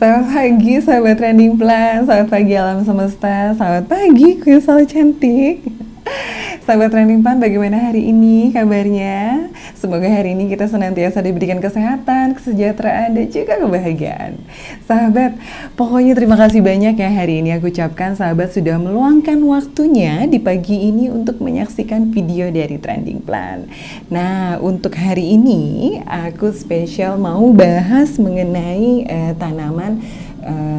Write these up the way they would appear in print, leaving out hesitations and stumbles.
Selamat pagi sahabat Trending Plus, selamat pagi alam semesta, selamat pagi kuy selalu cantik. Sahabat Trending Plan, bagaimana hari ini kabarnya? Semoga hari ini kita senantiasa diberikan kesehatan, kesejahteraan, dan juga kebahagiaan. Sahabat, pokoknya terima kasih banyak ya hari ini aku ucapkan sahabat sudah meluangkan waktunya di pagi ini untuk menyaksikan video dari Trending Plan. Nah, untuk hari ini aku spesial mau bahas mengenai tanaman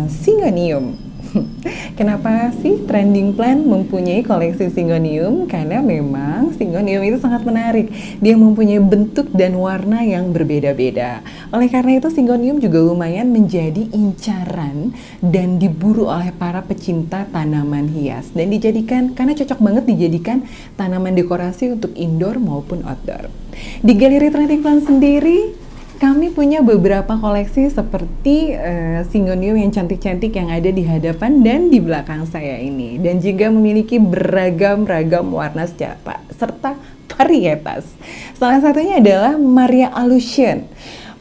Syngonium. Kenapa sih Trending Plan mempunyai koleksi Syngonium? Karena memang Syngonium itu sangat menarik. Dia mempunyai bentuk dan warna yang berbeda-beda. Oleh karena itu Syngonium juga lumayan menjadi incaran dan diburu oleh para pecinta tanaman hias. Dan dijadikan, karena cocok banget dijadikan tanaman dekorasi untuk indoor maupun outdoor. Di Galeri Trending Plan sendiri, kami punya beberapa koleksi seperti Syngonium yang cantik-cantik yang ada di hadapan dan di belakang saya ini. Dan juga memiliki beragam-ragam warna serta varietas. Salah satunya adalah Maria Alusion.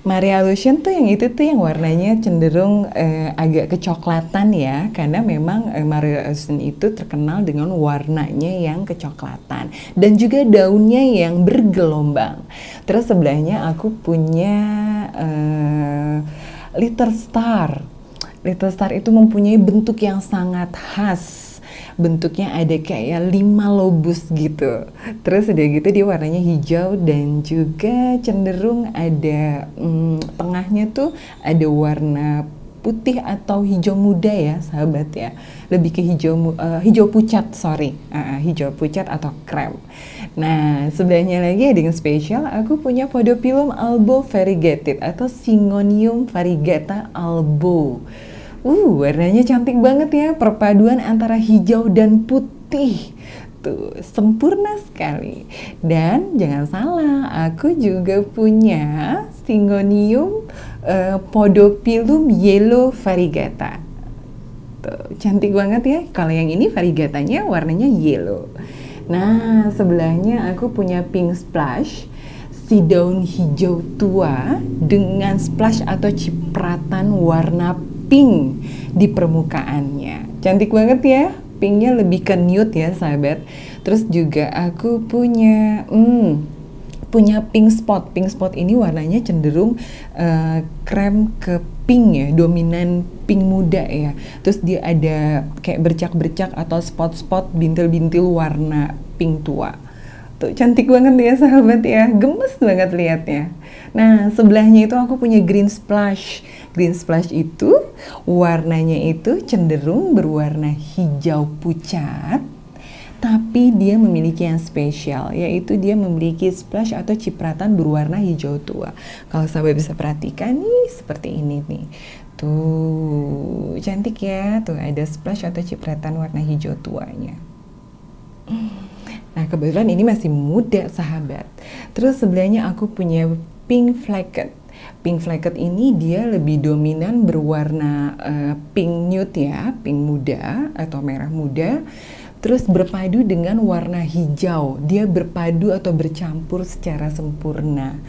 Maria Alusion tuh yang itu tuh yang warnanya cenderung agak kecoklatan ya, karena memang Maria Alusion itu terkenal dengan warnanya yang kecoklatan dan juga daunnya yang bergelombang. Terus sebelahnya aku punya Little Star. Little Star itu mempunyai bentuk yang sangat khas. Bentuknya ada kayak 5 lobus gitu. Terus udah gitu dia warnanya hijau dan juga cenderung ada tengahnya tuh ada warna putih atau hijau muda ya sahabat ya. Lebih ke hijau pucat, hijau pucat atau krem. Nah, sebelahnya lagi ada yang spesial, aku punya Podophyllum albo variegated atau Syngonium variegata albo. Warnanya cantik banget ya, perpaduan antara hijau dan putih. Tuh, sempurna sekali. Dan jangan salah, aku juga punya Syngonium Podophyllum yellow variegata. Tuh, cantik banget ya. Kalau yang ini variegatanya warnanya yellow. Nah, sebelahnya aku punya Pink Splash, si daun hijau tua dengan splash atau cipratan warna pink di permukaannya. Cantik banget ya, pinknya lebih ke nude ya sahabat. Terus juga aku punya pink spot. Pink spot ini warnanya cenderung krem ke pink ya, dominan pink muda ya. Terus dia ada kayak bercak-bercak atau spot-spot bintil-bintil warna pink tua. Tuh, cantik banget ya sahabat ya, gemes banget liatnya. Nah, sebelahnya itu aku punya Green Splash. Green Splash itu warnanya itu cenderung berwarna hijau pucat, tapi dia memiliki yang spesial, yaitu dia memiliki splash atau cipratan berwarna hijau tua. Kalau sahabat bisa perhatikan nih, seperti ini nih. Tuh, cantik ya. Tuh, ada splash atau cipratan warna hijau tuanya. Nah, kebetulan ini masih muda sahabat. Terus sebelahnya aku punya Pink Flacket. Pink Flacket ini dia lebih dominan berwarna pink nude ya, pink muda atau merah muda. Terus berpadu dengan warna hijau. Dia berpadu atau bercampur secara sempurna.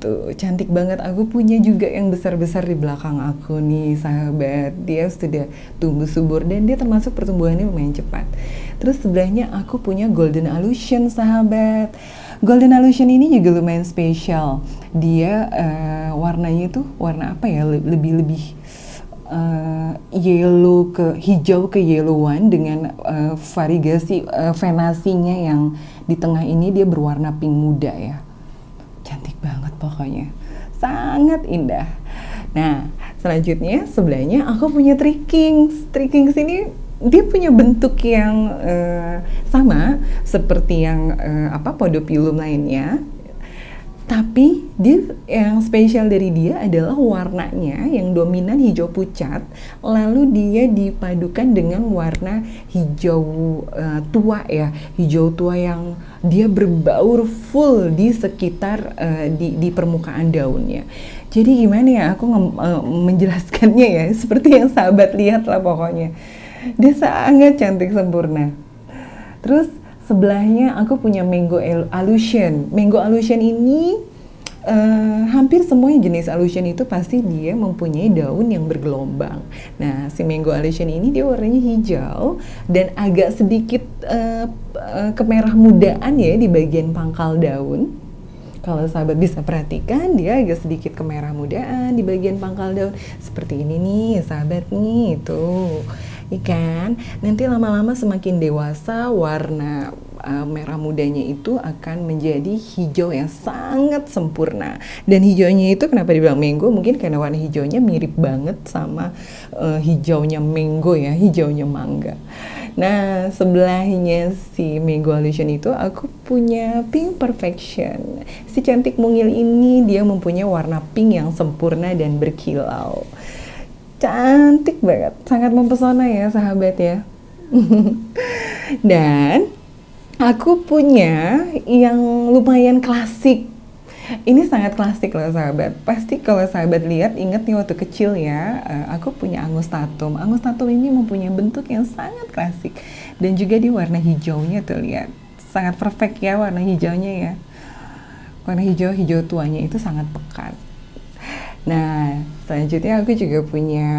Tuh, cantik banget. Aku punya juga yang besar-besar di belakang aku nih sahabat. Dia sudah tumbuh subur dan dia termasuk pertumbuhannya lumayan cepat. Terus sebelahnya aku punya Golden Alusion sahabat. Golden Alusion ini juga lumayan spesial. Dia warnanya tuh warna apa ya? Lebih yellow ke hijau ke yellowan dengan variegasi venasinya yang di tengah ini dia berwarna pink muda ya. Cantik banget pokoknya. Sangat indah. Nah, selanjutnya sebelahnya aku punya Three Kings. Three Kings ini dia punya bentuk yang sama seperti yang Podophyllum lainnya. Tapi dia yang spesial dari dia adalah warnanya yang dominan hijau pucat, lalu dia dipadukan dengan warna hijau tua ya, hijau tua yang dia berbaur full di sekitar di permukaan daunnya. Jadi gimana ya aku menjelaskannya ya, seperti yang sahabat lihat lah pokoknya. Dia sangat cantik sempurna. Terus sebelahnya aku punya Mango Alusion. Mango Alusion ini hampir semua jenis allusion itu pasti dia mempunyai daun yang bergelombang. Nah, si mango allusion ini dia warnanya hijau dan agak sedikit kemerah mudaan ya di bagian pangkal daun. Kalau sahabat bisa perhatikan, dia agak sedikit kemerah mudaan di bagian pangkal daun. Seperti ini nih, sahabat nih, tuh. Ikan, nanti lama-lama semakin dewasa, warna merah mudanya itu akan menjadi hijau yang sangat sempurna. Dan hijaunya itu kenapa dibilang mango? Mungkin karena warna hijaunya mirip banget sama hijaunya mango ya, hijaunya mangga. Nah, sebelahnya si mango allusion itu aku punya pink perfection. Si cantik mungil ini dia mempunyai warna pink yang sempurna dan berkilau. Cantik banget, sangat mempesona ya sahabat ya. Dan aku punya yang lumayan klasik. Ini sangat klasik loh sahabat. Pasti kalau sahabat lihat ingat nih waktu kecil ya, aku punya angustatum. Angustatum ini mempunyai bentuk yang sangat klasik dan juga di warna hijaunya tuh lihat. Sangat perfect ya warna hijaunya ya. Warna hijau tuanya itu sangat pekat. Nah, selanjutnya aku juga punya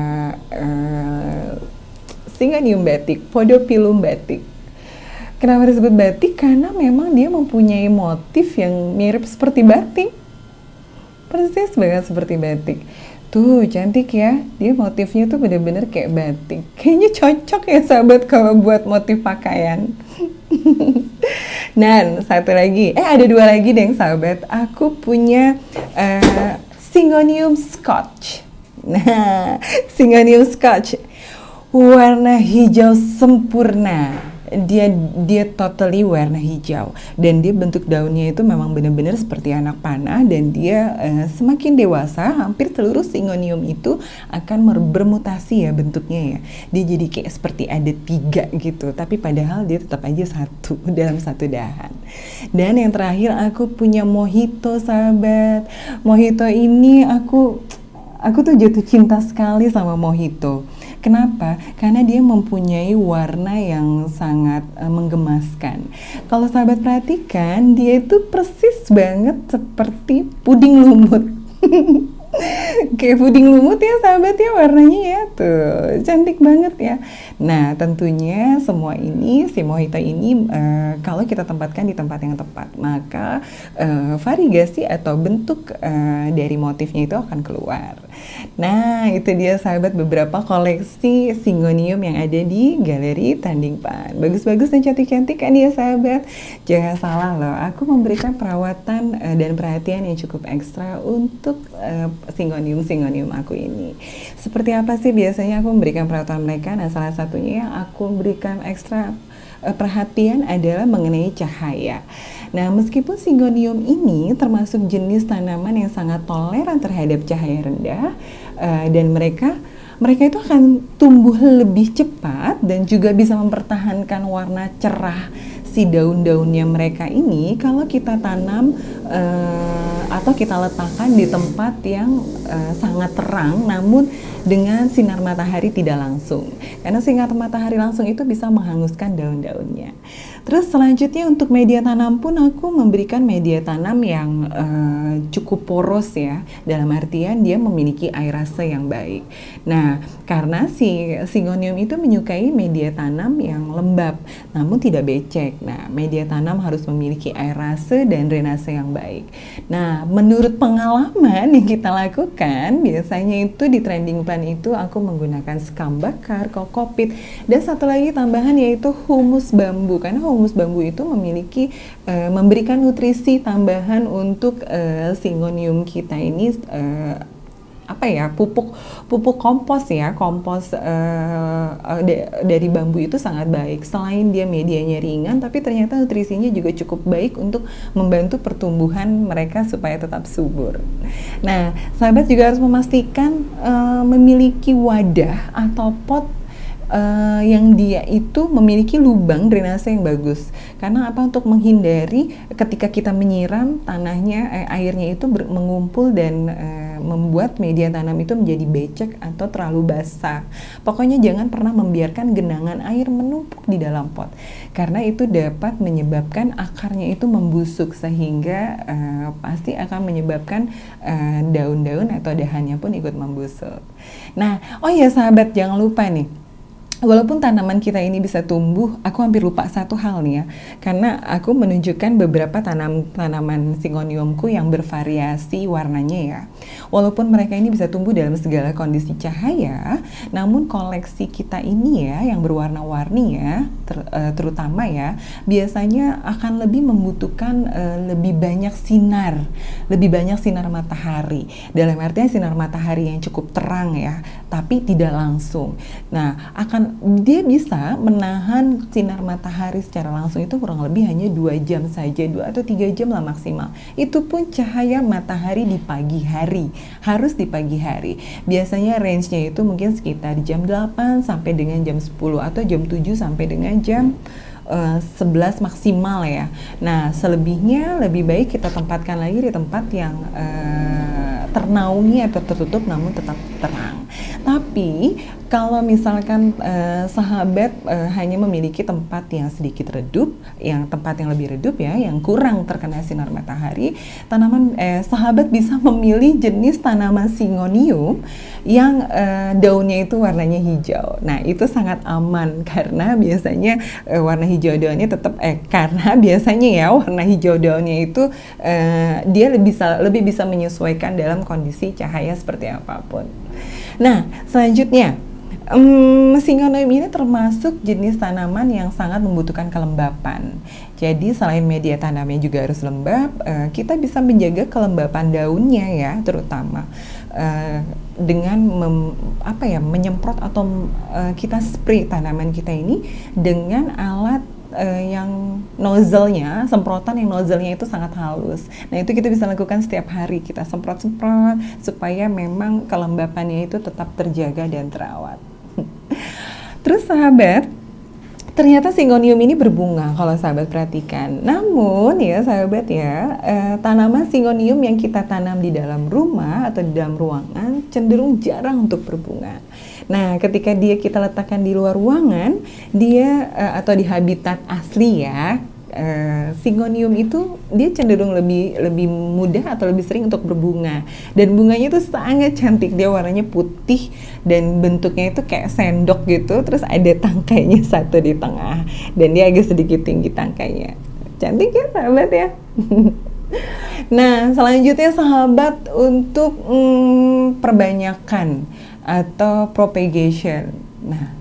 Syngonium batik, Podophyllum batik. Kenapa disebut batik? Karena memang dia mempunyai motif yang mirip seperti batik. Persis banget seperti batik. Tuh, cantik ya. Dia motifnya tuh bener-bener kayak batik. Kayaknya cocok ya sahabat kalau buat motif pakaian. Dan satu lagi, ada dua lagi deh sahabat. Aku punya Syngonium Scotch. Nah, Syngonium Scotch warna hijau sempurna. Dia totally warna hijau dan dia bentuk daunnya itu memang benar-benar seperti anak panah dan dia semakin dewasa hampir seluruh Syngonium itu akan bermutasi ya bentuknya ya. Dia jadi kayak seperti ada 3 gitu tapi padahal dia tetap aja satu dalam satu dahan. Dan yang terakhir aku punya Mojito sahabat. Mojito ini aku tuh jatuh cinta sekali sama Mojito. Kenapa? Karena dia mempunyai warna yang sangat menggemaskan. Kalau sahabat perhatikan, dia itu persis banget seperti puding lumut. Kayak puding lumut ya sahabat ya warnanya ya tuh cantik banget ya. Nah tentunya semua ini si Mojito ini kalau kita tempatkan di tempat yang tepat maka variegasi atau bentuk dari motifnya itu akan keluar. Nah itu dia sahabat beberapa koleksi Syngonium yang ada di Galeri Tandingpan. Bagus-bagus dan cantik-cantik kan ya sahabat. Jangan salah loh, aku memberikan perawatan dan perhatian yang cukup ekstra untuk Syngonium aku ini. Seperti apa sih biasanya aku memberikan perawatan mereka? Nah salah satunya yang aku berikan ekstra perhatian adalah mengenai cahaya. Nah meskipun Syngonium ini termasuk jenis tanaman yang sangat toleran terhadap cahaya rendah dan mereka itu akan tumbuh lebih cepat dan juga bisa mempertahankan warna cerah si daun-daunnya mereka ini kalau kita tanam atau kita letakkan di tempat yang sangat terang namun dengan sinar matahari tidak langsung. Karena sinar matahari langsung itu bisa menghanguskan daun-daunnya. Terus selanjutnya untuk media tanam pun aku memberikan media tanam yang cukup poros ya. Dalam artian dia memiliki airase yang baik. Nah, karena si Syngonium itu menyukai media tanam yang lembab namun tidak becek. Nah, media tanam harus memiliki airase dan drainase yang baik. Nah, menurut pengalaman yang kita lakukan, biasanya itu di trending plan itu aku menggunakan sekam bakar, kokopit, dan satu lagi tambahan yaitu humus bambu. Karena humus bambu itu memiliki memberikan nutrisi tambahan untuk Syngonium kita ini pupuk kompos ya, kompos dari bambu itu sangat baik. Selain dia medianya ringan, tapi ternyata nutrisinya juga cukup baik untuk membantu pertumbuhan mereka supaya tetap subur. Nah, sahabat juga harus memastikan memiliki wadah atau pot yang dia itu memiliki lubang drainase yang bagus. Karena apa? Untuk menghindari ketika kita menyiram tanahnya, airnya itu mengumpul dan membuat media tanam itu menjadi becek atau terlalu basah. Pokoknya jangan pernah membiarkan genangan air menumpuk di dalam pot, karena itu dapat menyebabkan akarnya itu membusuk, sehingga pasti akan menyebabkan daun-daun atau dahannya pun ikut membusuk. Nah, oh ya sahabat, jangan lupa nih, walaupun tanaman kita ini bisa tumbuh, aku hampir lupa satu hal nih ya, karena aku menunjukkan beberapa tanaman Syngoniumku yang bervariasi warnanya ya. Walaupun mereka ini bisa tumbuh dalam segala kondisi cahaya, namun koleksi kita ini ya, yang berwarna-warni ya, terutama ya, biasanya akan lebih membutuhkan lebih banyak sinar matahari. Dalam artinya sinar matahari yang cukup terang ya, tapi tidak langsung. Nah, dia bisa menahan sinar matahari secara langsung itu kurang lebih hanya 2 jam saja, 2 atau 3 jam lah maksimal. Itu pun cahaya matahari di pagi hari, harus di pagi hari. Biasanya range-nya itu mungkin sekitar jam 8 sampai dengan jam 10 atau jam 7 sampai dengan jam 11 maksimal ya. Nah, selebihnya lebih baik kita tempatkan lagi di tempat yang ternaungi atau tertutup namun tetap terang. Tapi kalau misalkan sahabat hanya memiliki tempat yang sedikit redup, tempat yang lebih redup ya, yang kurang terkena sinar matahari, sahabat bisa memilih jenis tanaman Syngonium yang daunnya itu warnanya hijau. Nah, itu sangat aman karena biasanya warna hijau daunnya karena biasanya ya warna hijau daunnya itu dia lebih bisa menyesuaikan dalam kondisi cahaya seperti apapun. Nah, selanjutnya Syngonium ini termasuk jenis tanaman yang sangat membutuhkan kelembapan. Jadi selain media tanamnya juga harus lembab, kita bisa menjaga kelembapan daunnya ya, terutama dengan menyemprot atau kita spray tanaman kita ini dengan alat yang nozzle-nya, semprotan yang nozzle-nya itu sangat halus. Nah, itu kita bisa lakukan setiap hari, kita semprot-semprot supaya memang kelembapannya itu tetap terjaga dan terawat. Terus sahabat, ternyata Syngonium ini berbunga kalau sahabat perhatikan. Namun ya sahabat ya, tanaman Syngonium yang kita tanam di dalam rumah atau di dalam ruangan cenderung jarang untuk berbunga. Nah, ketika kita letakkan di luar ruangan, atau di habitat asli ya, Syngonium itu dia cenderung lebih mudah atau lebih sering untuk berbunga. Dan bunganya itu sangat cantik, dia warnanya putih dan bentuknya itu kayak sendok gitu, terus ada tangkainya satu di tengah dan dia agak sedikit tinggi tangkainya. Cantik ya sahabat ya. Nah, selanjutnya sahabat, untuk perbanyakan atau propagation. Nah,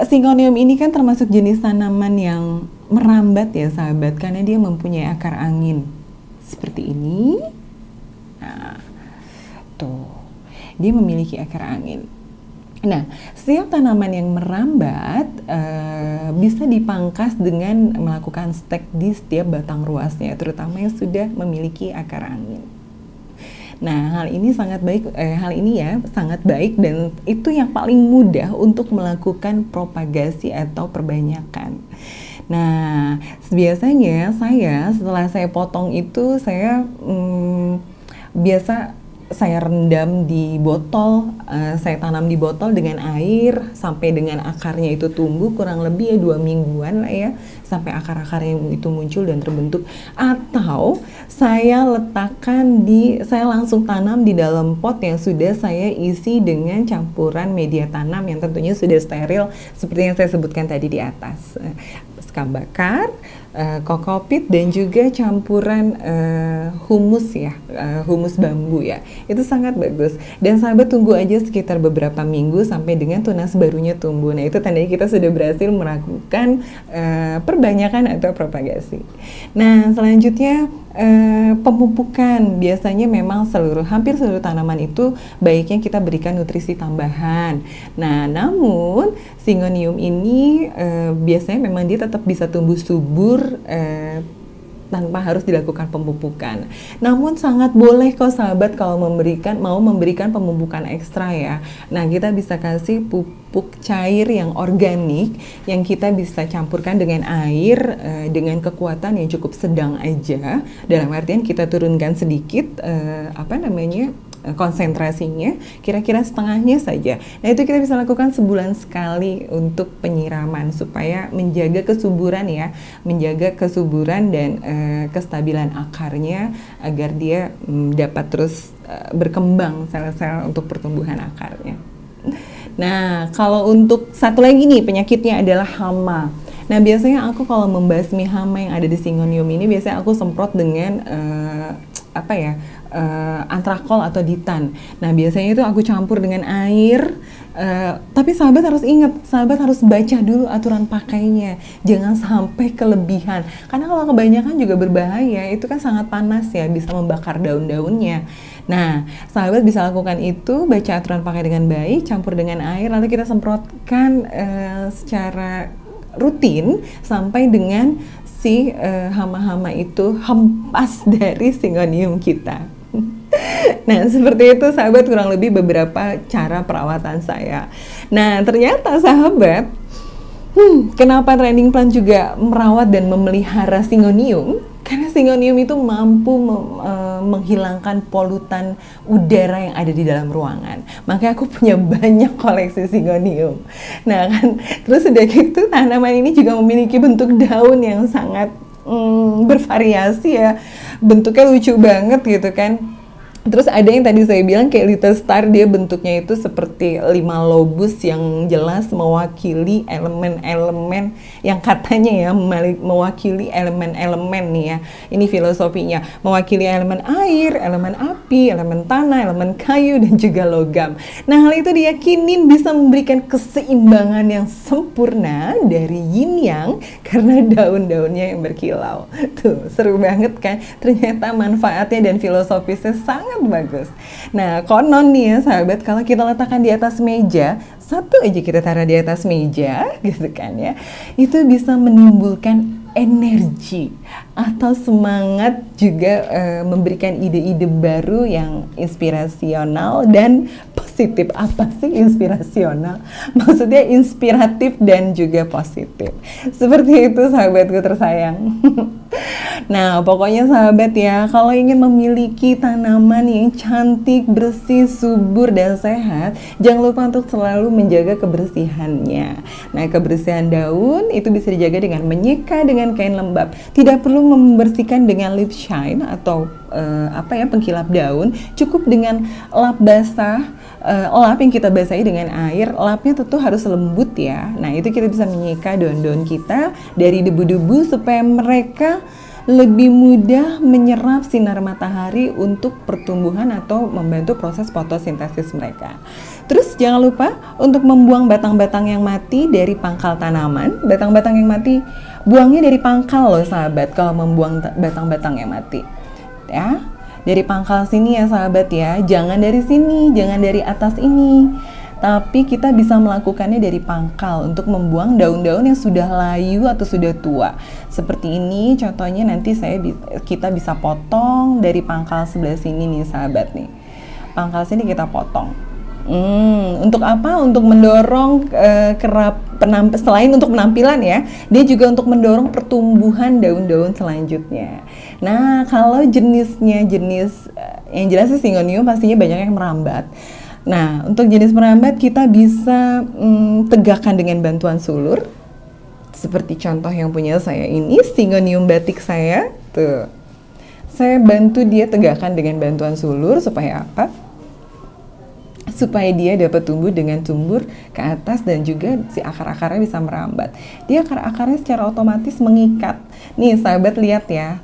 Syngonium ini kan termasuk jenis tanaman yang merambat ya sahabat, karena dia mempunyai akar angin seperti ini. Nah, tuh, dia memiliki akar angin. Nah, setiap tanaman yang merambat bisa dipangkas dengan melakukan stek di setiap batang ruasnya, terutama yang sudah memiliki akar angin. Nah, hal ini sangat baik dan itu yang paling mudah untuk melakukan propagasi atau perbanyakan. Nah, biasanya setelah saya potong itu biasa saya rendam di botol, saya tanam di botol dengan air sampai dengan akarnya itu tumbuh kurang lebih 2 mingguan lah ya, sampai akar-akarnya itu muncul dan terbentuk. Atau saya langsung tanam di dalam pot yang sudah saya isi dengan campuran media tanam yang tentunya sudah steril seperti yang saya sebutkan tadi di atas. Sekam bakar, kokopit dan juga campuran humus ya, humus bambu ya. Itu sangat bagus. Dan sahabat tunggu aja sekitar beberapa minggu sampai dengan tunas barunya tumbuh. Nah, itu tandanya kita sudah berhasil melakukan perbanyakan atau propagasi. Nah, selanjutnya pemupukan. Biasanya memang hampir seluruh tanaman itu baiknya kita berikan nutrisi tambahan. Nah, namun Syngonium ini biasanya memang dia tetap bisa tumbuh subur tanpa harus dilakukan pemupukan. Namun sangat boleh kok sahabat kalau mau memberikan pemupukan ekstra ya. Nah, kita bisa kasih pupuk cair yang organik yang kita bisa campurkan dengan air dengan kekuatan yang cukup sedang aja. Dalam artian kita turunkan sedikit konsentrasinya kira-kira setengahnya saja. Nah, itu kita bisa lakukan sebulan sekali untuk penyiraman supaya menjaga kesuburan ya, menjaga kesuburan dan kestabilan akarnya agar dia dapat terus berkembang sel-sel untuk pertumbuhan akarnya. Nah, kalau untuk satu lagi nih penyakitnya adalah hama. Nah, biasanya aku kalau membasmi hama yang ada di Syngonium ini biasanya aku semprot dengan antrakol atau ditan. Nah, biasanya itu aku campur dengan air. Tapi sahabat harus ingat, sahabat harus baca dulu aturan pakainya. Jangan sampai kelebihan. Karena kalau kebanyakan juga berbahaya. Itu kan sangat panas ya, bisa membakar daun-daunnya. Nah, sahabat bisa lakukan itu, baca aturan pakai dengan baik, campur dengan air, lalu kita semprotkan secara rutin sampai dengan si hama-hama itu hempas dari Syngonium kita. Nah, seperti itu sahabat kurang lebih beberapa cara perawatan saya. Nah, ternyata sahabat, kenapa Training Plant juga merawat dan memelihara Syngonium? Karena Syngonium itu mampu menghilangkan polutan udara yang ada di dalam ruangan. Makanya aku punya banyak koleksi Syngonium. Nah kan, terus udah gitu tanaman ini juga memiliki bentuk daun yang sangat bervariasi ya. Bentuknya lucu banget gitu kan. Terus ada yang tadi saya bilang kayak Little Star, dia bentuknya itu seperti 5 lobus yang jelas mewakili elemen-elemen yang katanya ya mewakili elemen-elemen nih ya. Ini filosofinya, mewakili elemen air, elemen api, elemen tanah, elemen kayu dan juga logam. Nah, hal itu diyakinin bisa memberikan keseimbangan yang sempurna dari yin yang karena daun-daunnya yang berkilau. Tuh, seru banget kan? Ternyata manfaatnya dan filosofisnya sangat bagus. Nah, konon nih ya sahabat, kalau kita letakkan di atas meja, satu aja kita taruh di atas meja gitu kan ya, itu bisa menimbulkan energi atau semangat, juga memberikan ide-ide baru yang inspirasional dan positif. Apa sih inspirasional? Maksudnya inspiratif dan juga positif. Seperti itu sahabatku tersayang. Nah, pokoknya sahabat ya, kalau ingin memiliki tanaman yang cantik, bersih, subur, dan sehat, jangan lupa untuk selalu menjaga kebersihannya. Nah, kebersihan daun itu bisa dijaga dengan menyeka dengan kain lembab. Tidak perlu membersihkan dengan lip shine atau pengkilap daun. Cukup dengan lap basah, lap yang kita basahi dengan air. Lapnya tentu harus lembut ya. Nah, itu kita bisa menyeka daun-daun kita dari debu-debu supaya mereka lebih mudah menyerap sinar matahari untuk pertumbuhan atau membantu proses fotosintesis mereka. Terus jangan lupa untuk membuang batang-batang yang mati dari pangkal tanaman. Batang-batang yang mati buangnya dari pangkal loh sahabat, kalau membuang batang-batang yang mati ya, dari pangkal sini ya sahabat ya, jangan dari sini, jangan dari atas ini. Tapi kita bisa melakukannya dari pangkal untuk membuang daun-daun yang sudah layu atau sudah tua. Seperti ini contohnya, nanti kita bisa potong dari pangkal sebelah sini nih sahabat nih. Pangkal sini kita potong. Untuk apa? Untuk mendorong selain untuk penampilan ya, dia juga untuk mendorong pertumbuhan daun-daun selanjutnya. Nah, kalau jenis yang jelas sih Syngonium pastinya banyak yang merambat. Nah, untuk jenis merambat kita bisa tegakkan dengan bantuan sulur. Seperti contoh yang punya saya ini, Syngonium batik saya. Tuh. Saya bantu dia tegakkan dengan bantuan sulur supaya apa? Supaya dia dapat tumbuh dengan subur ke atas dan juga si akar-akarnya bisa merambat. Dia akar-akarnya secara otomatis mengikat. Nih, sahabat lihat ya.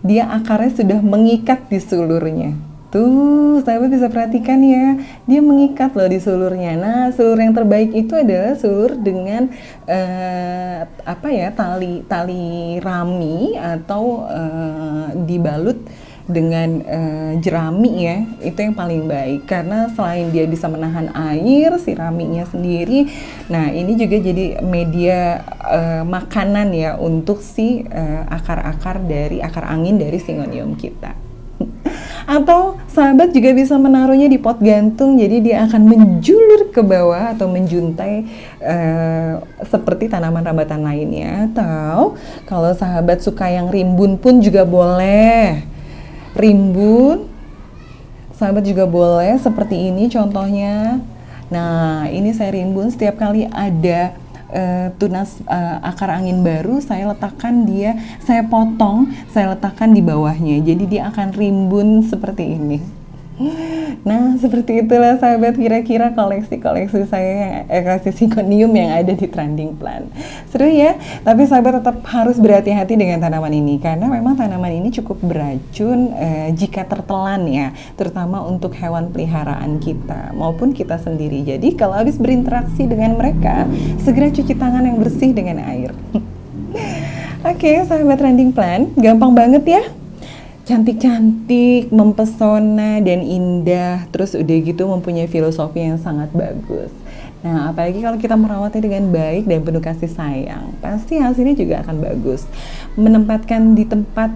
Dia akarnya sudah mengikat di sulurnya. Tuh, sahabat bisa perhatikan ya, dia mengikat loh di sulurnya. Nah, sulur yang terbaik itu adalah sulur dengan tali rami atau dibalut dengan jerami ya, itu yang paling baik karena selain dia bisa menahan air si raminya sendiri, nah ini juga jadi media makanan ya untuk si akar-akar dari akar angin dari Syngonium kita. Atau sahabat juga bisa menaruhnya di pot gantung, jadi dia akan menjulur ke bawah atau menjuntai seperti tanaman rambatan lainnya. Atau kalau sahabat suka yang rimbun pun juga boleh. Rimbun, sahabat juga boleh seperti ini contohnya. Nah, ini saya rimbun setiap kali ada tunas akar angin baru, saya letakkan dia, saya potong, saya letakkan di bawahnya. Jadi dia akan rimbun seperti ini. Nah, seperti itulah sahabat kira-kira koleksi-koleksi saya yang koleksi Syngonium yang ada di Trending Plant. Seru ya, tapi sahabat tetap harus berhati-hati dengan tanaman ini karena memang tanaman ini cukup beracun jika tertelan ya, terutama untuk hewan peliharaan kita maupun kita sendiri. Jadi kalau habis berinteraksi dengan mereka, segera cuci tangan yang bersih dengan air. Oke, sahabat Trending Plant, gampang banget ya. Cantik-cantik, mempesona dan indah, terus udah gitu mempunyai filosofi yang sangat bagus. Nah, apalagi kalau kita merawatnya dengan baik dan penuh kasih sayang, pasti hasilnya juga akan bagus. Menempatkan di tempat,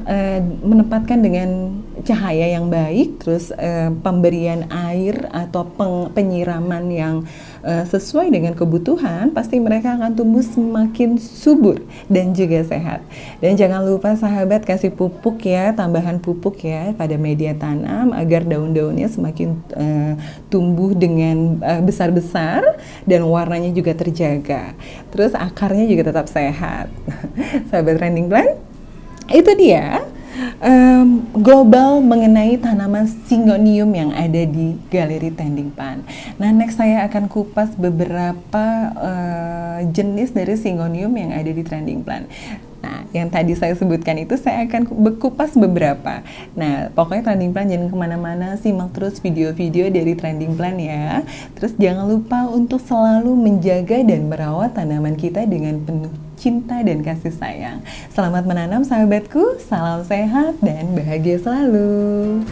menempatkan dengan cahaya yang baik, terus pemberian air atau penyiraman yang sesuai dengan kebutuhan, pasti mereka akan tumbuh semakin subur dan juga sehat. Dan jangan lupa sahabat kasih pupuk ya, tambahan pupuk ya pada media tanam agar daun-daunnya semakin tumbuh dengan besar-besar dan warnanya juga terjaga. Terus akarnya juga tetap sehat. Sahabat Trending Plant, itu dia global mengenai tanaman Syngonium yang ada di Galeri Trending Plant. Nah, next saya akan kupas beberapa jenis dari Syngonium yang ada di Trending Plant. Nah, yang tadi saya sebutkan itu saya akan kupas beberapa. Nah, pokoknya Trending Plant jangan kemana-mana, simak terus video-video dari Trending Plant ya. Terus jangan lupa untuk selalu menjaga dan merawat tanaman kita dengan penuh cinta dan kasih sayang. Selamat menanam sahabatku, salam sehat dan bahagia selalu.